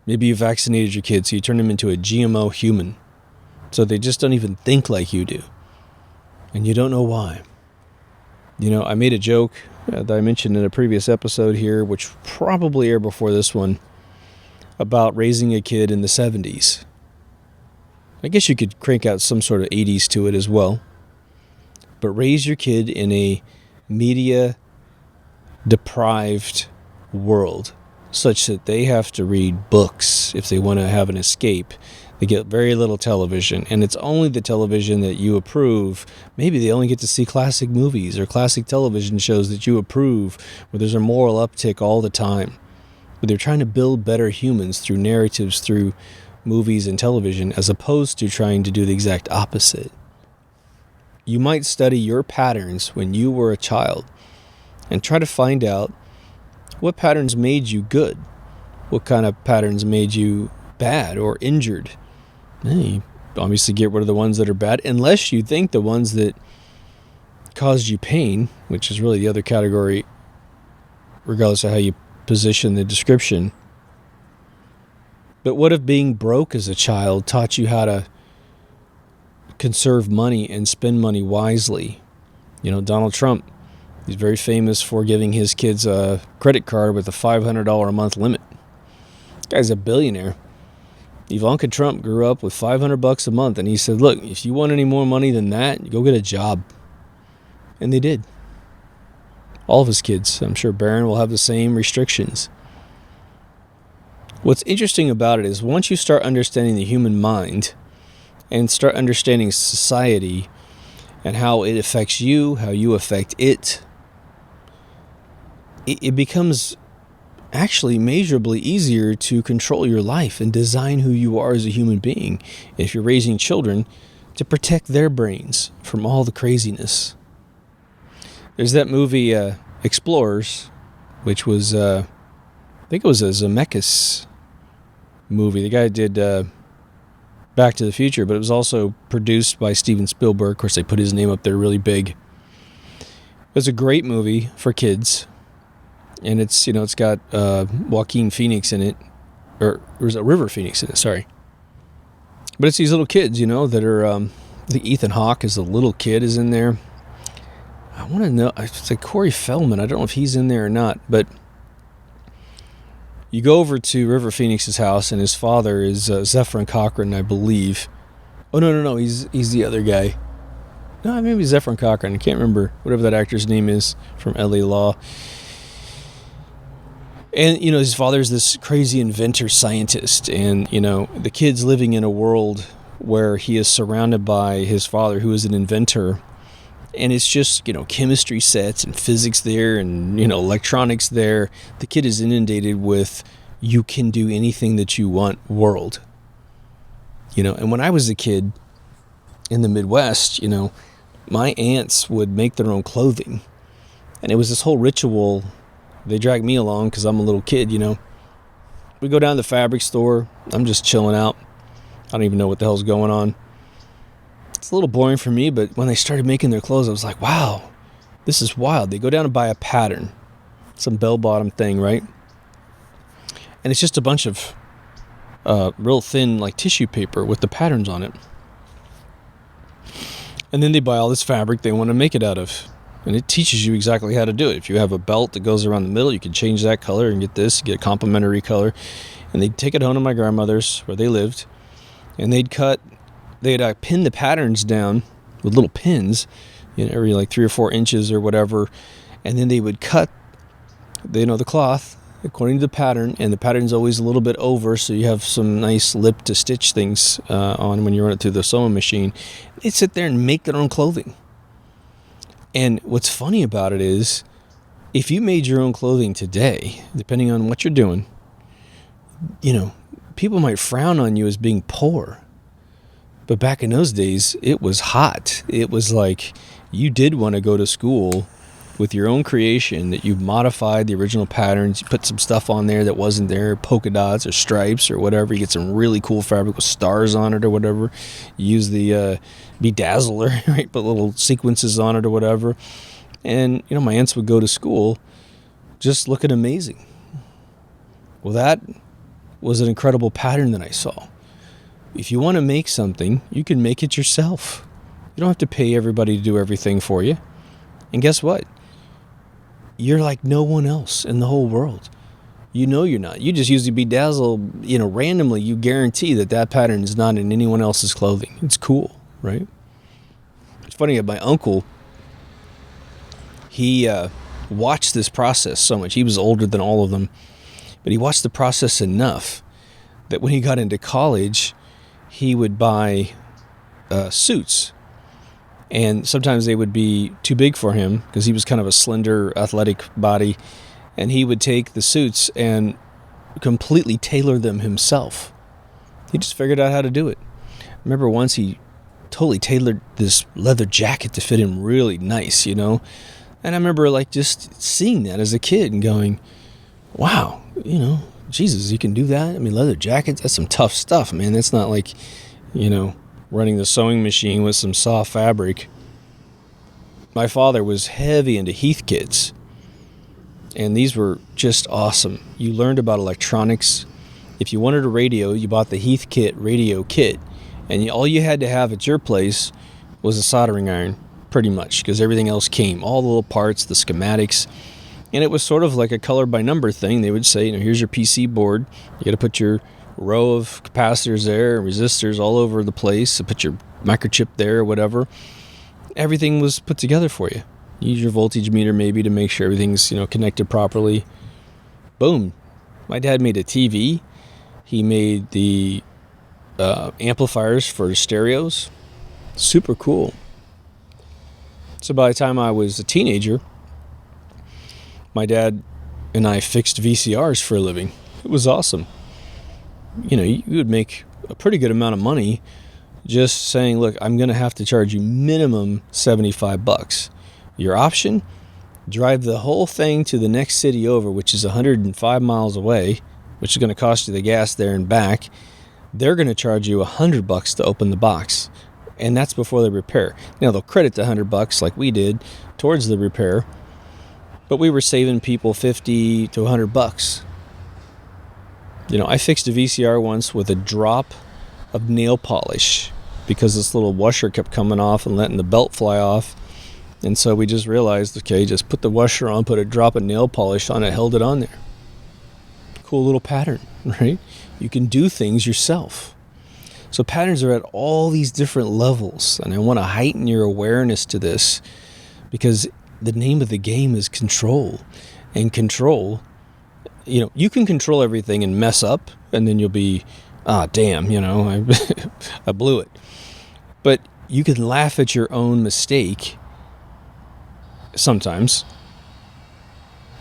[SPEAKER 1] Maybe you vaccinated your kids, so you turn them into a GMO human. So they just don't even think like you do. And you don't know why. You know, I made a joke that I mentioned in a previous episode here, which probably aired before this one, about raising a kid in the 70s. I guess you could crank out some sort of 80s to it as well. But raise your kid in a media-deprived world such that they have to read books if they want to have an escape. They get very little television, and it's only the television that you approve. Maybe they only get to see classic movies or classic television shows that you approve, where there's a moral uptick all the time. But they're trying to build better humans through narratives, through movies and television, as opposed to trying to do the exact opposite. You might study your patterns when you were a child and try to find out what patterns made you good, what kind of patterns made you bad or injured. You obviously get rid of the ones that are bad, unless you think the ones that caused you pain, which is really the other category, regardless of how you position the description. But what if being broke as a child taught you how to conserve money and spend money wisely? You know, Donald Trump, he's very famous for giving his kids a credit card with a $500 a month limit. This guy's a billionaire. Ivanka Trump grew up with $500 a month, and he said, look, if you want any more money than that, go get a job. And they did. All of his kids. I'm sure Barron will have the same restrictions. What's interesting about it is once you start understanding the human mind and start understanding society and how it affects you, how you affect it, it becomes actually measurably easier to control your life and design who you are as a human being. If you're raising children, to protect their brains from all the craziness. There's that movie Explorers, which was, I think it was a Zemeckis movie. The guy did Back to the Future, but it was also produced by Steven Spielberg. Of course, they put his name up there really big. It was a great movie for kids. And it's, you know, it's got Joaquin Phoenix in it, or there's a River Phoenix in it, sorry. But it's these little kids, you know, that are, I think Ethan Hawke is a little kid is in there. I want to know, it's like Corey Feldman, I don't know if he's in there or not, but you go over to River Phoenix's house, and his father is Zephyrin Cochran, I believe. Oh, no, he's the other guy. No, maybe Zephyrin Cochran, I can't remember, whatever that actor's name is from L.A. Law. And, you know, his father's this crazy inventor scientist, and, you know, the kid's living in a world where he is surrounded by his father, who is an inventor, and it's just, you know, chemistry sets and physics there and, you know, electronics there. The kid is inundated with you can do anything that you want world. You know, and when I was a kid in the Midwest, you know, my aunts would make their own clothing, and it was this whole ritual. They drag me along because I'm a little kid, you know. We go down to the fabric store. I'm just chilling out. I don't even know what the hell's going on. It's a little boring for me, but when they started making their clothes, I was like, wow, this is wild. They go down and buy a pattern, some bell-bottom thing, right? And it's just a bunch of real thin, like, tissue paper with the patterns on it. And then they buy all this fabric they want to make it out of. And it teaches you exactly how to do it. If you have a belt that goes around the middle, you can change that color and get this, get a complementary color. And they'd take it home to my grandmother's, where they lived, and they'd pin the patterns down with little pins, you know, every like 3 or 4 inches or whatever. And then they would cut, you know, the cloth according to the pattern, and the pattern's always a little bit over, so you have some nice lip to stitch things on when you run it through the sewing machine. They'd sit there and make their own clothing. And what's funny about it is, if you made your own clothing today, depending on what you're doing, you know, people might frown on you as being poor. But back in those days, it was hot. It was like you did want to go to school with your own creation that you've modified the original patterns. You put some stuff on there that wasn't there, polka dots or stripes or whatever. You get some really cool fabric with stars on it or whatever. You use the bedazzler, right? Put little sequences on it or whatever. And, my aunts would go to school just looking amazing. Well, that was an incredible pattern that I saw. If you want to make something, you can make it yourself. You don't have to pay everybody to do everything for you. And guess what? You're like no one else in the whole world. You're not. You just use the bedazzle, randomly. You guarantee that pattern is not in anyone else's clothing. It's cool, right? It's funny, my uncle, he watched this process so much. He was older than all of them, but he watched the process enough that when he got into college, he would buy suits. And sometimes they would be too big for him because he was kind of a slender, athletic body. And he would take the suits and completely tailor them himself. He just figured out how to do it. I remember once he totally tailored this leather jacket to fit him really nice, And I remember just seeing that as a kid and going, wow, Jesus, you can do that? I mean, leather jackets, that's some tough stuff, man. That's not like, running the sewing machine with some soft fabric. My father was heavy into Heath kits, and these were just awesome. You learned about electronics. If you wanted a radio, you bought the Heath kit radio kit, and all you had to have at your place was a soldering iron, pretty much, because everything else came, all the little parts, the schematics, and it was sort of like a color by number thing. They would say, here's your PC board. You got to put your row of capacitors there, resistors all over the place, put your microchip there or whatever. Everything was put together for you. Use your voltage meter maybe to make sure everything's connected properly. Boom. My dad made a TV. He made the amplifiers for stereos. Super cool. So by the time I was a teenager, my dad and I fixed VCRs for a living. It was awesome. You would make a pretty good amount of money just saying, look, I'm going to have to charge you minimum $75. Your option, drive the whole thing to the next city over, which is 105 miles away, which is going to cost you the gas there and back. They're going to charge you $100 to open the box. And that's before the repair. Now, they'll credit the $100 like we did towards the repair, but we were saving people $50 to $100. I fixed a VCR once with a drop of nail polish because this little washer kept coming off and letting the belt fly off. And so we just realized, okay, just put the washer on, put a drop of nail polish on it, held it on there. Cool little pattern, right? You can do things yourself. So patterns are at all these different levels, and I want to heighten your awareness to this because the name of the game is control. And control, you can control everything and mess up, and then you'll be, damn, I blew it. But you can laugh at your own mistake sometimes.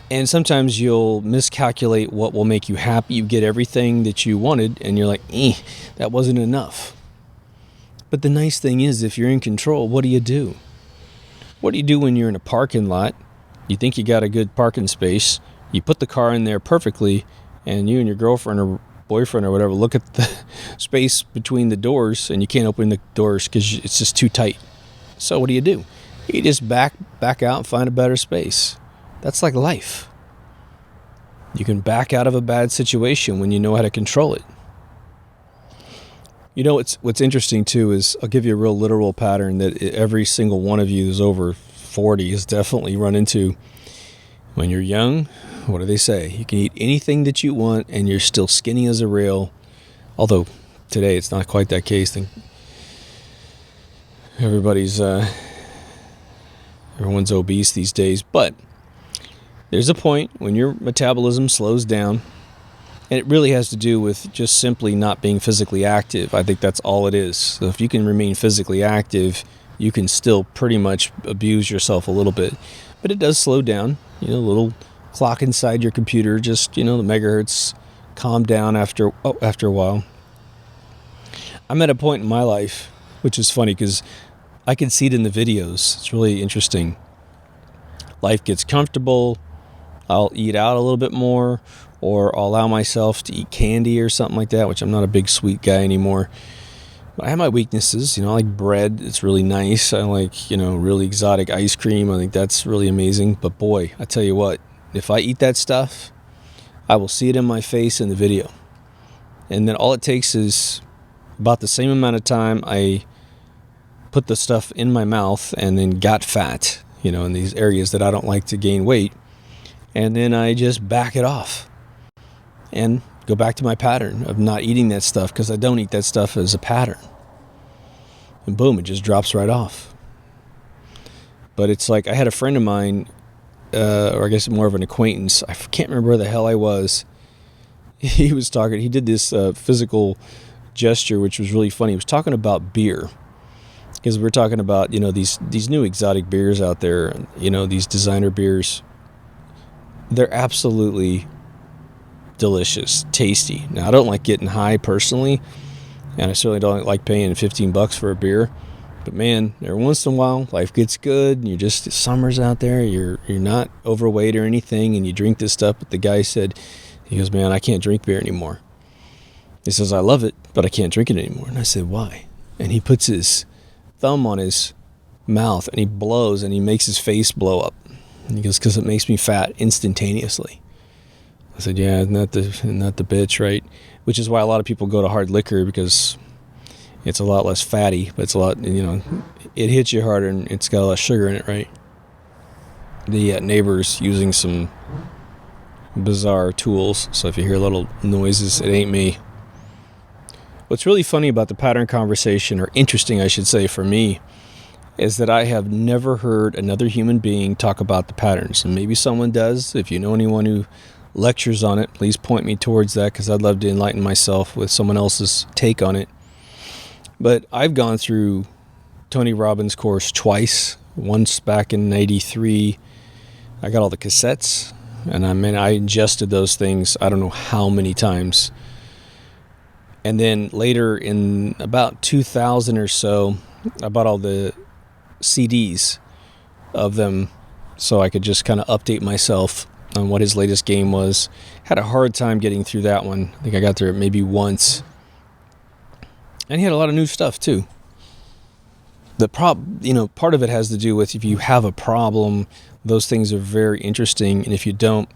[SPEAKER 1] And sometimes you'll miscalculate what will make you happy. You get everything that you wanted, and you're like, that wasn't enough. But the nice thing is, if you're in control, what do you do? What do you do when you're in a parking lot? You think you got a good parking space. You put the car in there perfectly, and you and your girlfriend or boyfriend or whatever look at the space between the doors, and you can't open the doors because it's just too tight. So what do? You just back out and find a better space. That's like life. You can back out of a bad situation when you know how to control it. What's interesting too is I'll give you a real literal pattern that every single one of you who's over 40 has definitely run into. When you're young, what do they say? You can eat anything that you want and you're still skinny as a rail. Although today it's not quite that case. Everyone's obese these days, but there's a point when your metabolism slows down, and it really has to do with just simply not being physically active. I think that's all it is. So if you can remain physically active, you can still pretty much abuse yourself a little bit. But it does slow down. A little clock inside your computer, just, the megahertz calm down after a while. I'm at a point in my life, which is funny because I can see it in the videos. It's really interesting. life gets comfortable, I'll eat out a little bit more, or I'll allow myself to eat candy or something like that, which I'm not a big sweet guy anymore. But I have my weaknesses. I like bread. It's really nice. I like, really exotic ice cream. I think that's really amazing. But boy, I tell you what, if I eat that stuff, I will see it in my face in the video. And then all it takes is about the same amount of time I put the stuff in my mouth and then got fat, in these areas that I don't like to gain weight. And then I just back it off and go back to my pattern of not eating that stuff, because I don't eat that stuff as a pattern. And boom, it just drops right off. But it's like I had a friend of mine, or I guess more of an acquaintance. I can't remember where the hell I was. He was talking, he did this physical gesture, which was really funny. He was talking about beer. Because we're talking about, these new exotic beers out there, these designer beers. They're absolutely delicious, tasty. Now, I don't like getting high personally, and I certainly don't like paying $15 for a beer. But man, every once in a while, life gets good, and summer's out there, you're not overweight or anything, and you drink this stuff. But the guy said, he goes, man, I can't drink beer anymore. He says, I love it, but I can't drink it anymore. And I said, why? And he puts his thumb on his mouth, and he blows, and he makes his face blow up. And he goes, because it makes me fat instantaneously. I said, yeah, isn't that the bitch, right? Which is why a lot of people go to hard liquor, because it's a lot less fatty, but it's a lot, it hits you harder, and it's got a lot of sugar in it, right? The neighbor's using some bizarre tools, so if you hear little noises, it ain't me. What's really funny about the pattern conversation, or interesting, I should say, for me, is that I have never heard another human being talk about the patterns. And maybe someone does. If you know anyone who lectures on it, please point me towards that, because I'd love to enlighten myself with someone else's take on it. But I've gone through Tony Robbins' course twice. Once back in '93. I got all the cassettes, and I ingested those things I don't know how many times. And then later in about 2000 or so, I bought all the CDs of them so I could just kind of update myself on what his latest game was. Had a hard time getting through that one. I think I got through it maybe once. And he had a lot of new stuff too. Part of it has to do with, if you have a problem, those things are very interesting, and if you don't,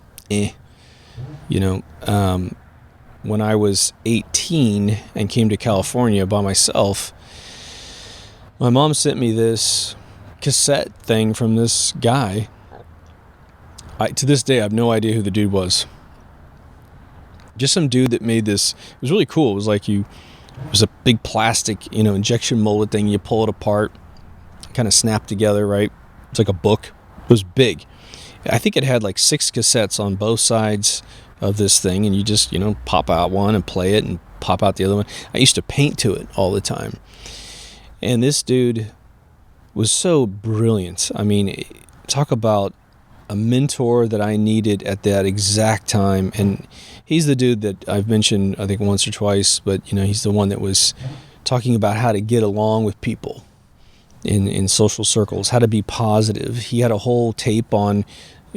[SPEAKER 1] when I was 18 and came to California by myself, my mom sent me this cassette thing from this guy. To this day, I have no idea who the dude was. Just some dude that made this. It was really cool. It was like it was a big plastic, injection molded thing. You pull it apart, kind of snap together, right? It's like a book. It was big. I think it had like 6 cassettes on both sides of this thing, and you just, pop out one and play it and pop out the other one. I used to paint to it all the time. And this dude was so brilliant. I mean, talk about a mentor that I needed at that exact time. And he's the dude that I've mentioned, I think, once or twice, but, he's the one that was talking about how to get along with people in social circles, how to be positive. He had a whole tape on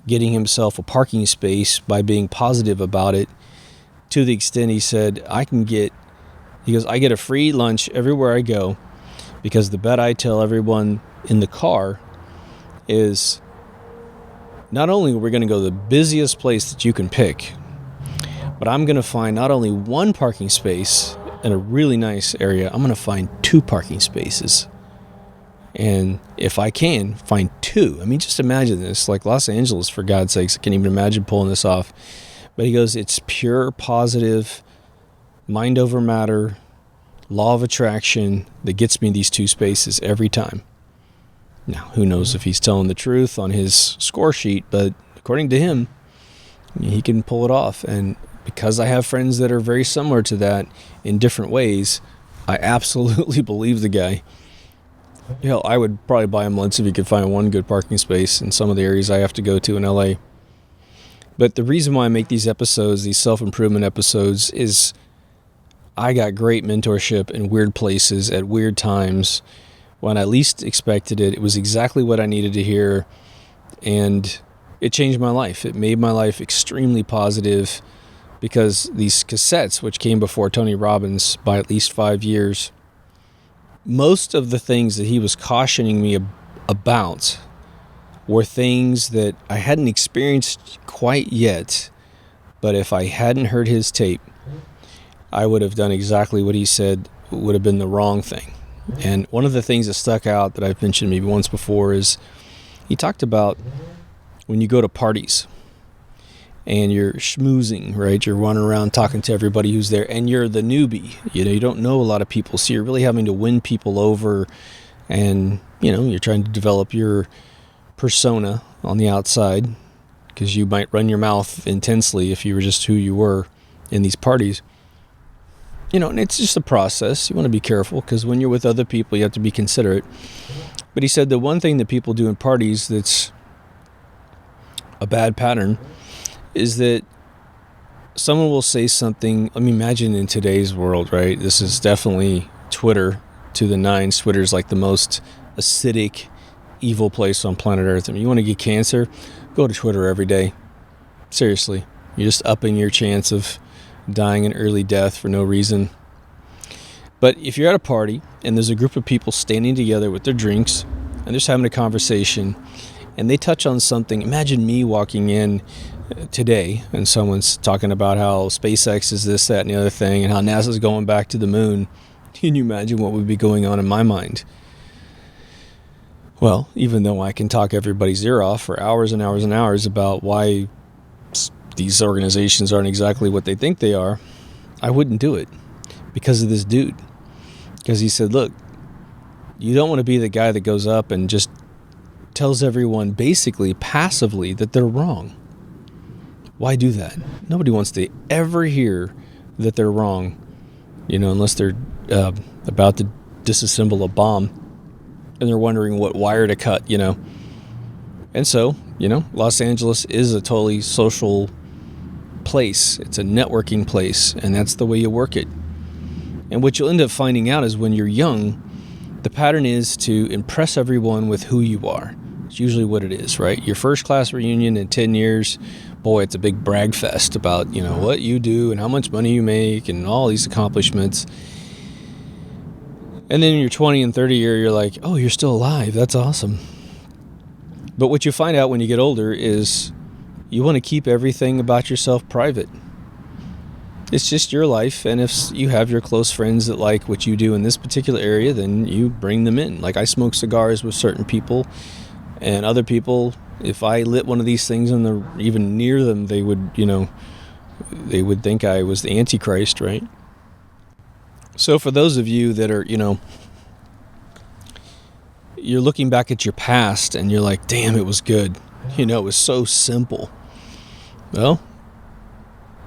[SPEAKER 1] getting himself a parking space by being positive about it, to the extent he said, I get a free lunch everywhere I go, because the bet I tell everyone in the car is, not only are we going to go to the busiest place that you can pick, but I'm going to find not only one parking space in a really nice area, I'm going to find 2 parking spaces. And if I can, find 2. I mean, just imagine this, like Los Angeles, for God's sakes. I can't even imagine pulling this off. But he goes, it's pure positive, mind over matter, law of attraction that gets me these 2 spaces every time. Now, who knows if he's telling the truth on his score sheet, but according to him, he can pull it off. And because I have friends that are very similar to that in different ways, I absolutely believe the guy. Hell, I would probably buy him lunch if he could find one good parking space in some of the areas I have to go to in LA. But the reason why I make these episodes, these self-improvement episodes, is I got great mentorship in weird places at weird times when I least expected it. It was exactly what I needed to hear. and it changed my life. It made my life extremely positive because these cassettes, which came before Tony Robbins by at least 5 years, most of the things that he was cautioning me about were things that I hadn't experienced quite yet, but if I hadn't heard his tape, I would have done exactly what he said would have been the wrong thing. And one of the things that stuck out that I've mentioned maybe once before is he talked about when you go to parties and you're schmoozing, right? You're running around talking to everybody who's there, and you're the newbie. You don't know a lot of people, so you're really having to win people over, and you're trying to develop your persona on the outside because you might run your mouth intensely if you were just who you were in these parties. And it's just a process. You want to be careful because when you're with other people, you have to be considerate. But he said the one thing that people do in parties that's a bad pattern is that someone will say something. I mean, imagine in today's world, right? This is definitely Twitter to the nines. Twitter's like the most acidic, evil place on planet Earth. I mean, you want to get cancer? Go to Twitter every day. Seriously. You're just upping your chance of dying an early death for no reason. But if you're at a party and there's a group of people standing together with their drinks and they're just having a conversation and they touch on something, imagine me walking in today and someone's talking about how SpaceX is this, that, and the other thing and how NASA's going back to the moon. Can you imagine what would be going on in my mind? Well, even though I can talk everybody's ear off for hours and hours and hours about why these organizations aren't exactly what they think they are, I wouldn't do it because of this dude. Because he said, look, you don't want to be the guy that goes up and just tells everyone basically passively that they're wrong. Why do that? Nobody wants to ever hear that they're wrong, unless they're about to disassemble a bomb and they're wondering what wire to cut, And so, Los Angeles is a totally social place. It's a networking place, and that's the way you work it. And what you'll end up finding out is when you're young, the pattern is to impress everyone with who you are. It's usually what it is, right? Your first class reunion in 10 years, boy, it's a big brag fest about, what you do and how much money you make and all these accomplishments. And then in your 20 and 30 year, you're like, oh, you're still alive. That's awesome. But what you find out when you get older is you want to keep everything about yourself private. It's just your life, and if you have your close friends that like what you do in this particular area, then you bring them in. Like I smoke cigars with certain people, and other people, if I lit one of these things and they're even near them, they would, they would think I was the Antichrist, right? So for those of you that are, you're looking back at your past and you're like, damn, it was good. It was so simple. Well,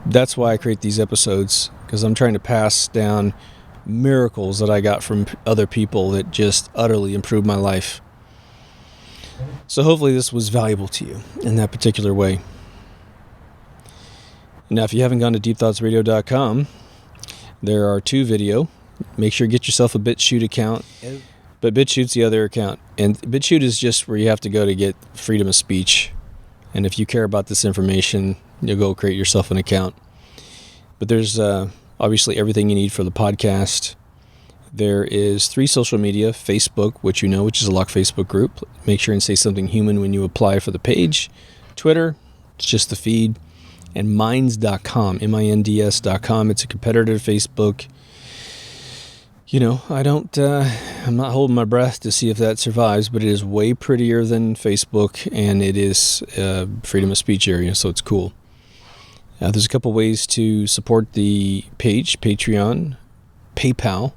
[SPEAKER 1] that's why I create these episodes, because I'm trying to pass down miracles that I got from other people that just utterly improved my life. So hopefully this was valuable to you in that particular way. Now, if you haven't gone to deepthoughtsradio.com, there are 2 video. Make sure you get yourself a BitChute account. But BitChute's the other account. And BitChute is just where you have to go to get freedom of speech. And if you care about this information, you'll go create yourself an account. But there's obviously everything you need for the podcast. There is 3 social media: Facebook, which which is a locked Facebook group. Make sure and say something human when you apply for the page. Twitter, it's just the feed. And minds.com, minds.com. It's a competitor to Facebook. I'm not holding my breath to see if that survives, but it is way prettier than Facebook, and it is freedom of speech area, so it's cool. There's a couple ways to support the page: Patreon, PayPal,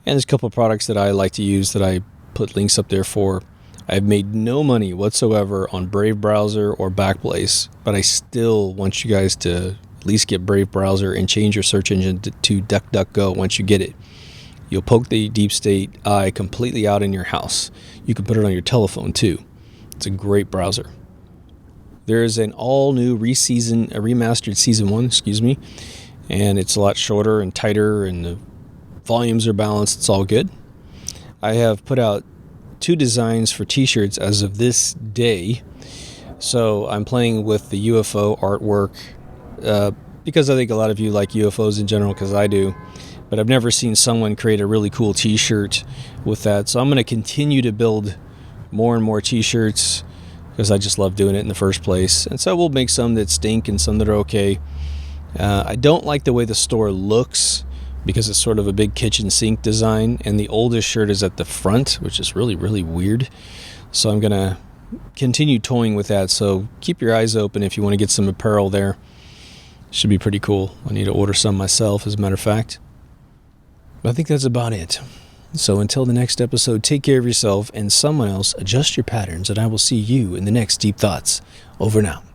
[SPEAKER 1] and there's a couple of products that I like to use that I put links up there for. I've made no money whatsoever on Brave Browser or Backblaze, but I still want you guys to at least get Brave Browser and change your search engine to DuckDuckGo once you get it. You'll poke the deep state eye completely out in your house. You can put it on your telephone too. It's a great browser. There is an all-new remastered Season 1, and it's a lot shorter and tighter, and the volumes are balanced. It's all good. I have put out 2 designs for t-shirts as of this day. So I'm playing with the UFO artwork because I think a lot of you like UFOs in general, because I do. But I've never seen someone create a really cool t-shirt with that. So I'm going to continue to build more and more t-shirts because I just love doing it in the first place. And so we'll make some that stink and some that are okay. I don't like the way the store looks because it's sort of a big kitchen sink design. And the oldest shirt is at the front, which is really, really weird. So I'm going to continue toying with that. So keep your eyes open if you want to get some apparel there. Should be pretty cool. I need to order some myself, as a matter of fact. But I think that's about it. So until the next episode, take care of yourself and someone else, adjust your patterns, and I will see you in the next Deep Thoughts. Over now.